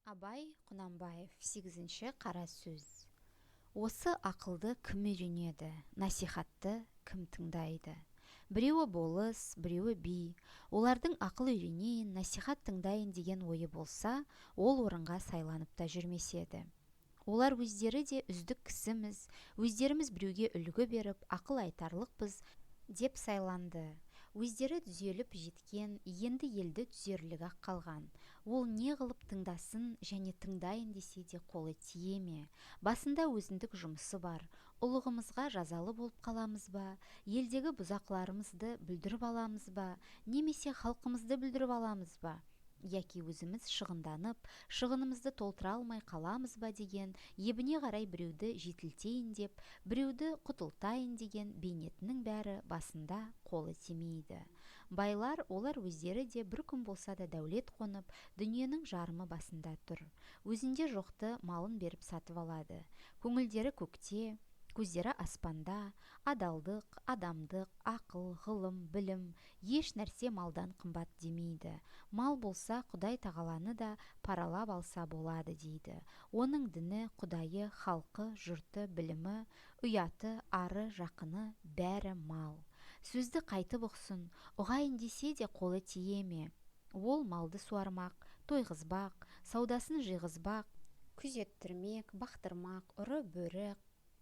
Абай Құнанбаев 8-ші қара сөз. Осы ақылды кім үйренеді, насихатты кім тыңдайды? Біреуі болыс, біреуі би. Олардың ақыл үйренейін, насихат тыңдайын деген ойы болса, ол орынға сайланып та жүрмес еді. Олар өздері де үздік кісіміз, өздеріміз біреуге үлгі беріп, ақыл айтарлықпыз деп сайланды. Өздері түзеліп жеткен, енді елді түзерлігі қалған. Ол не қылып тыңдасын және тыңдайын десе де қолы тие ме? Басында өзіндік жұмысы бар. Ұлығымызға жазалы болып қаламыз ба? Елдегі бұзақыларымызды бүлдіріп аламыз ба? Немесе халқымызды бүлдіріп аламыз ба? Яки өзіміз шығынданып, шығынымызды толтыра алмай қаламыз ба деген, ебіне қарай біреуді жетілтейін деп, біреуді құтылтайын деген бейнетінің бәрі басында қолы тимейді. Байлар, олар өздері де бір күн болса да дәулет қонып, дүниенің жарымы басында тұр. Өзінде жоқты малын беріп сатып алады. Көңілдері көкте, көздері аспанда, адалдық, адамдық, ақыл, ғылым, білім, еш нәрсе малдан қымбат демейді. Мал болса Құдай тағаланы да паралап алса болады дейді. Оның діні, құдайы, халқы, жұрты, білімі, ұяты, ары, жақыны, бәрі мал. Сөзді қайтып ұқсын, ұғайын десе де қолы тие ме? Ол малды суармақ, тойғызбақ, саудасын жиғызбақ, күзеттірмек, бақтырмақ, ұры бөрі,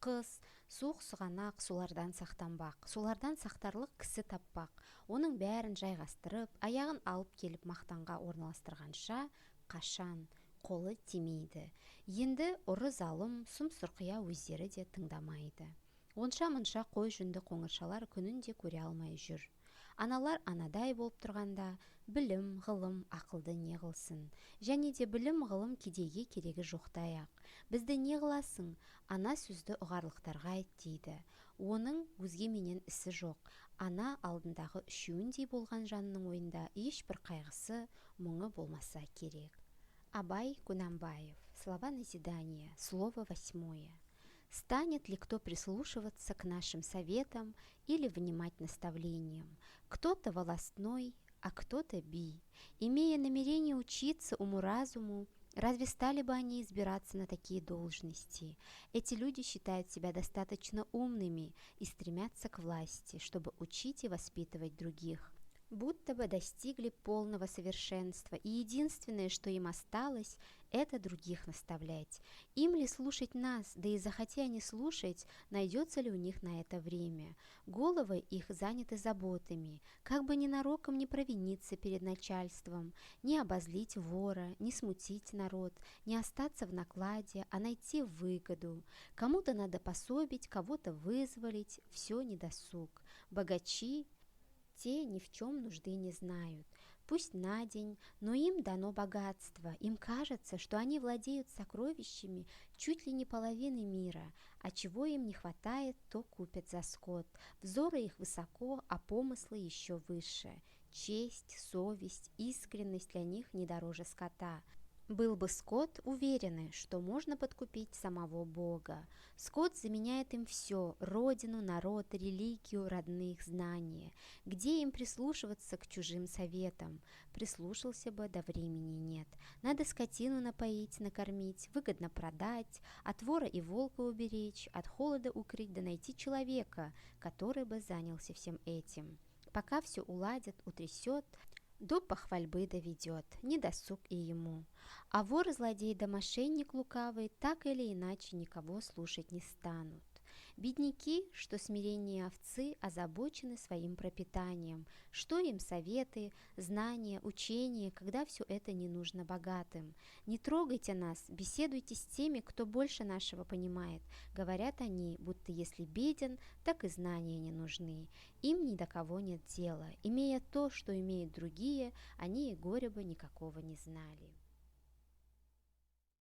қыз, суық сұғанақ солардан сақтанбақ, солардан сақтарлық кісі таппақ, оның бәрін жайғастырып, аяғын алып келіп мақтанға орналастырғанша, қашан қолы тимейді. Енді ұры залым, сұм-сұрқия өздері де тыңдамайды. Онша-мұнша қой жүнді қоңыршалар күнін де көре алмай жүр. Аналар анадай болып тұрғанда, білім, ғылым, ақылды не қылсын? Және де білім, ғылым кедейге керегі жоқтаяқ. Бізді не қыласың? Ана сөзді ұғарлықтарға айт дейді. Оның өзгеменен ісі жоқ. Ана алдындағы үшеуіндей болған жанның ойында ешбір қайғысы, мұңы болмаса керек. Абай Құнанбаев. Слова назидания. Слово 8. Станет ли кто прислушиваться к нашим советам или внимать наставлениям? Кто-то волостной, а кто-то би. Имея намерение учиться уму-разуму, разве стали бы они избираться на такие должности? Эти люди считают себя достаточно умными и стремятся к власти, чтобы учить и воспитывать других. Будто бы достигли полного совершенства, и единственное, что им осталось, это других наставлять. Им ли слушать нас, да и захотя они слушать, найдется ли у них на это время? Головы их заняты заботами, как бы ненароком не провиниться перед начальством, не обозлить вора, не смутить народ, не остаться в накладе, а найти выгоду. Кому-то надо пособить, кого-то вызволить, все недосуг. Богачи те ни в чем нужды не знают. Пусть на день, но им дано богатство. Им кажется, что они владеют сокровищами чуть ли не половины мира, а чего им не хватает, то купят за скот. Взоры их высоко, а помыслы еще выше. Честь, совесть, искренность для них не дороже скота. Был бы скот, уверены, что можно подкупить самого Бога. Скот заменяет им все – родину, народ, религию, родных, знания. Где им прислушиваться к чужим советам? Прислушался бы, да времени нет. Надо скотину напоить, накормить, выгодно продать, от вора и волка уберечь, от холода укрыть, да найти человека, который бы занялся всем этим. Пока все уладит, утрясет, до похвальбы доведет, не досуг и ему. А вор, злодей да мошенник лукавый так или иначе никого слушать не станут. Бедняки, что смирение овцы, озабочены своим пропитанием. Что им советы, знания, учения, когда все это не нужно богатым? Не трогайте нас, беседуйте с теми, кто больше нашего понимает. Говорят они, будто если беден, так и знания не нужны. Им ни до кого нет дела. Имея то, что имеют другие, они и горя бы никакого не знали.